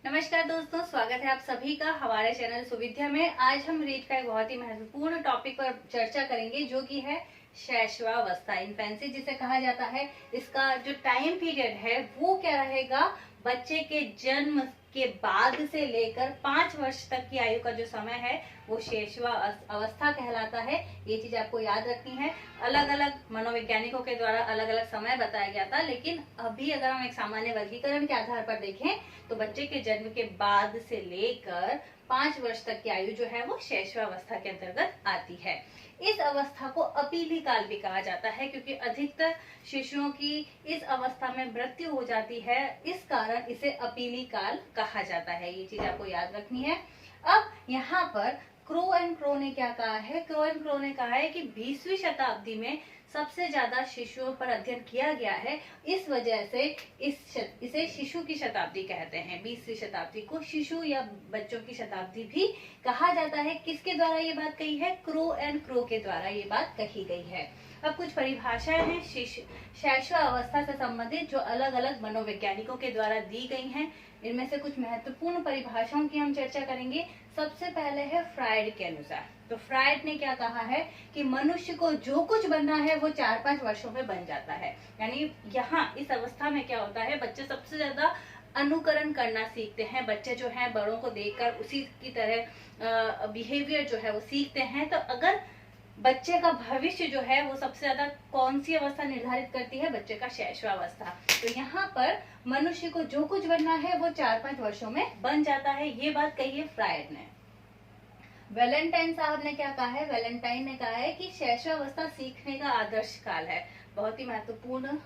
नमस्कार दोस्तों, स्वागत है आप सभी का हमारे चैनल सुविद्या में। आज हम रीड का एक बहुत ही महत्वपूर्ण टॉपिक पर चर्चा करेंगे जो कि है शैशवावस्था, इन्फेंसी जिसे कहा जाता है। इसका जो टाइम पीरियड है वो क्या रहेगा, बच्चे के जन्म के बाद से लेकर 5 वर्ष तक की आयु का जो समय है वो शैशवा अवस्था कहलाता है। ये चीज आपको याद रखनी है। अलग अलग मनोवैज्ञानिकों के द्वारा अलग अलग समय बताया गया था, लेकिन अभी अगर हम एक सामान्य वर्गीकरण के आधार पर देखें तो बच्चे के जन्म के बाद से लेकर 5 वर्ष तक की आयु जो है वो शैशवावस्था के अंतर्गत आती है। इस अवस्था को अपीली काल भी कहा जाता है क्योंकि अधिकतर शिशुओं की इस अवस्था में मृत्यु हो जाती है, इस कारण इसे अपीली काल कहा जाता है। ये चीज आपको याद रखनी है। अब यहाँ पर क्रो एंड क्रो ने क्या कहा है, क्रो एंड क्रो ने कहा है कि 20वीं शताब्दी में सबसे ज्यादा शिशुओं पर अध्ययन किया गया है, इस वजह से इसे शिशु की शताब्दी कहते हैं। 20वीं शताब्दी को शिशु या बच्चों की शताब्दी भी कहा जाता है। किसके द्वारा ये बात कही है? क्रो एंड क्रो के द्वारा ये बात कही गई है। अब कुछ परिभाषाएं हैं शैशव अवस्था से संबंधित जो अलग अलग मनोवैज्ञानिकों के द्वारा दी गई हैं। इनमें से कुछ महत्वपूर्ण परिभाषाओं की हम चर्चा करेंगे। सबसे पहले है फ्रायड के अनुसार। तो फ्रायड ने क्या कहा है कि मनुष्य को जो कुछ बनना है वो 4-5 वर्षों में बन जाता है। यानी यहाँ इस अवस्था में क्या होता है, बच्चे सबसे ज्यादा अनुकरण करना सीखते हैं। बच्चे जो है बड़ों को देखकर उसी की तरह बिहेवियर जो है वो सीखते हैं। तो अगर बच्चे का भविष्य जो है वो सबसे ज्यादा कौन सी अवस्था निर्धारित करती है? बच्चे का शैशवावस्था। तो यहाँ पर मनुष्य को जो कुछ बनना है वो 4-5 वर्षों में बन जाता है। ये बात कही है फ्रायड ने। वैलेंटाइन साहब ने क्या कहा है? वैलेंटाइन ने कहा है कि शैशवावस्था सीखने का आदर्श काल है। बहुत ही महत्वपूर्ण।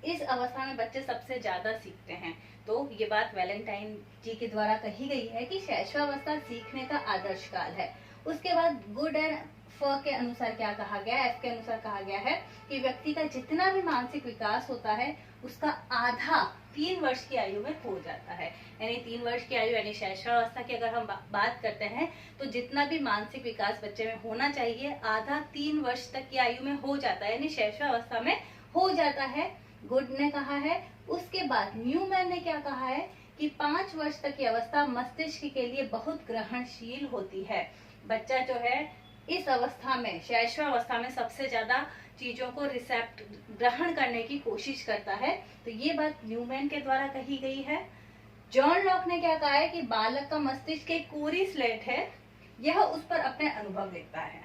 इस अवस्था में बच्चे सबसे ज्यादा सीखते हैं। तो ये बात वैलेंटाइन जी के द्वारा कही गई है कि शैशवावस्था सीखने का आदर्श काल है। उसके बाद गुड एंड फ के अनुसार क्या कहा गया है? एफ के अनुसार कहा गया है कि व्यक्ति का जितना भी मानसिक विकास होता है उसका आधा 3 वर्ष की आयु में हो जाता है। यानी 3 वर्ष की आयु यानी शैशवावस्था की अगर हम बात करते हैं तो जितना भी मानसिक विकास बच्चे में होना चाहिए आधा 3 वर्ष तक की आयु में हो जाता है, यानी शैशवावस्था में हो जाता है। गुड ने कहा है। उसके बाद न्यूमैन ने क्या कहा है कि 5 वर्ष तक की अवस्था मस्तिष्क के लिए बहुत ग्रहणशील होती है। बच्चा जो है इस अवस्था में, शैशवावस्था में सबसे ज्यादा चीजों को ग्रहण करने की कोशिश करता है। तो ये बात न्यूमैन के द्वारा कही गई है। जॉन लॉक ने क्या कहा है कि बालक का मस्तिष्क एक कोरी स्लेट है, यह उस पर अपने अनुभव लिखता है।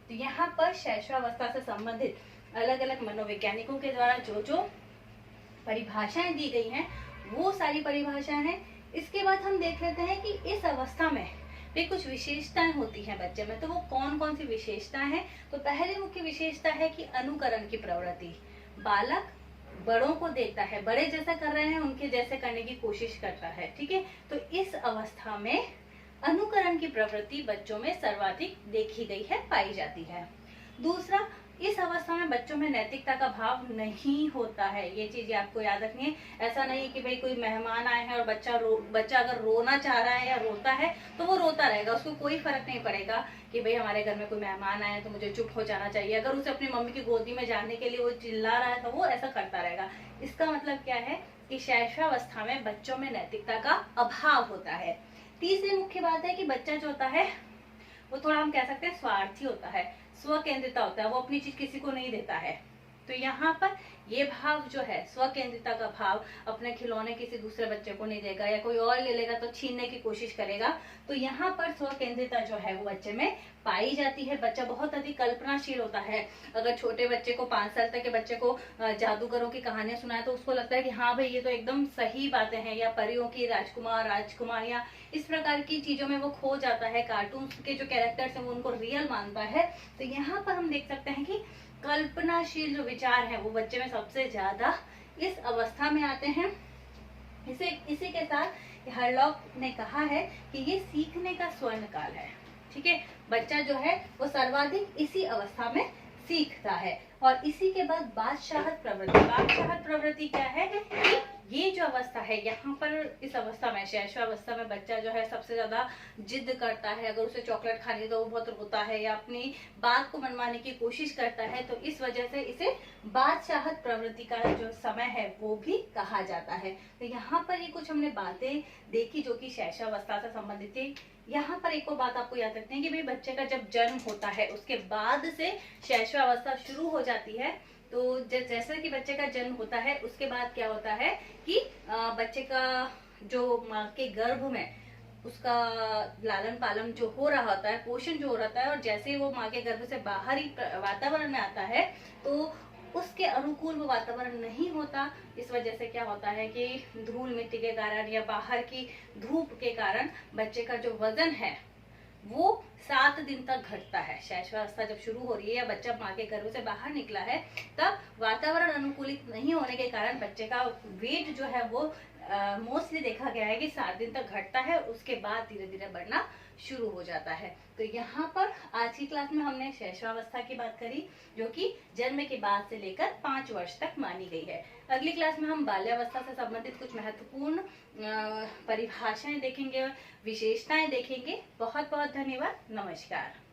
तो यहाँ पर शैशवावस्था से संबंधित अलग अलग मनोवैज्ञानिकों के द्वारा जो जो परिभाषाएं दी गई हैं वो सारी परिभाषाएं हैं। इसके बाद हम देख लेते हैं कि इस अवस्था में भी कुछ विशेषताएं होती हैं बच्चे में। तो वो कौन कौन सी विशेषताएं हैं? तो पहली मुख्य विशेषता है कि अनुकरण की प्रवृत्ति। बालक बड़ों को देखता है, बड़े जैसा कर रहे हैं उनके जैसे करने की कोशिश करता है। ठीक है, तो इस अवस्था में अनुकरण की प्रवृत्ति बच्चों में सर्वाधिक देखी गई है, पाई जाती है। दूसरा, इस अवस्था में बच्चों में नैतिकता का भाव नहीं होता है। ये चीज आपको याद रखनी है। ऐसा नहीं कि भाई कोई मेहमान आए हैं और बच्चा अगर रोना चाह रहा है या रोता है तो वो रोता रहेगा, उसको कोई फर्क नहीं पड़ेगा कि भाई हमारे घर में कोई मेहमान आए तो मुझे चुप हो जाना चाहिए। अगर उसे अपनी मम्मी की गोदी में जाने के लिए वो चिल्ला रहा है तो वो ऐसा करता रहेगा। इसका मतलब क्या है कि शैशवावस्था में बच्चों में नैतिकता का अभाव होता है। तीसरी मुख्य बात है कि बच्चा जो होता है वो थोड़ा हम कह सकते हैं स्वार्थी होता है, स्व केंद्रिता होता है, वो अपनी चीज किसी को नहीं देता है। तो यहाँ पर ये भाव जो है स्व केंद्रिता का भाव, अपने खिलौने किसी दूसरे बच्चे को नहीं देगा या कोई और ले लेगा तो छीनने की कोशिश करेगा। तो यहाँ पर स्व केंद्रिता जो है वो बच्चे में पाई जाती है। बच्चा बहुत अधिक कल्पनाशील होता है। अगर छोटे बच्चे को 5 साल तक के बच्चे को जादूगरों की कहानियां सुनाए तो उसको लगता है कि हाँ भाई ये तो एकदम सही बातें हैं, या परियों की, राजकुमार राजकुमारियां, इस प्रकार की चीजों में वो खो जाता है। कार्टून के जो कैरेक्टर्स हैं वो उनको रियल मानता है। तो यहाँ पर हम देख सकते हैं कि कल्पनाशील जो विचार है वो बच्चे में सबसे ज्यादा इस अवस्था में आते हैं। इसी के साथ हरलॉक ने कहा है कि ये सीखने का स्वर्ण काल है। ठीक है, बच्चा जो है वो सर्वाधिक इसी अवस्था में सीखता है। और इसी के बाद बादशाहत प्रवृत्ति। बादशाहत प्रवृत्ति क्या है कि ये जो अवस्था है, यहाँ पर इस अवस्था में, शैशवावस्था में बच्चा जो है सबसे ज्यादा जिद करता है। अगर उसे चॉकलेट खानी है तो वो बहुत रोता है या अपनी बात को मनवाने की कोशिश करता है। तो इस वजह से इसे बादशाहत प्रवृत्ति का जो समय है वो भी कहा जाता है। तो यहाँ पर ये कुछ हमने बातें देखी जो कि शैशवावस्था से संबंधित थी। यहाँ पर एक और बात आपको याद रखनी है कि भाई बच्चे का जब जन्म होता है उसके बाद से शैशवावस्था शुरू हो जाती है। तो जैसे कि बच्चे का जन्म होता है उसके बाद क्या होता है कि बच्चे का जो माँ के गर्भ में उसका लालन पालन जो हो रहा होता है, पोषण जो हो रहा है, और जैसे ही वो माँ के गर्भ से बाहरी वातावरण में आता है तो उसके अनुकूल वो वातावरण नहीं होता। इस वजह से क्या होता है कि धूल मिट्टी के कारण या बाहर की धूप के कारण बच्चे का जो वजन है वो 7 दिन तक घटता है। शैशवावस्था जब शुरू हो रही है या बच्चा माँ के गर्भ से बाहर निकला है, तब वातावरण अनुकूलित नहीं होने के कारण बच्चे का वेट जो है वो मोस्टली देखा गया है कि 7 दिन तक घटता है, उसके बाद धीरे धीरे बढ़ना शुरू हो जाता है। तो यहाँ पर आज की क्लास में हमने शैशवावस्था की बात करी जो कि जन्म के बाद से लेकर 5 वर्ष तक मानी गई है। अगली क्लास में हम बाल्यावस्था से संबंधित कुछ महत्वपूर्ण परिभाषाएं देखेंगे, विशेषताएं देखेंगे। बहुत बहुत धन्यवाद। नमस्कार।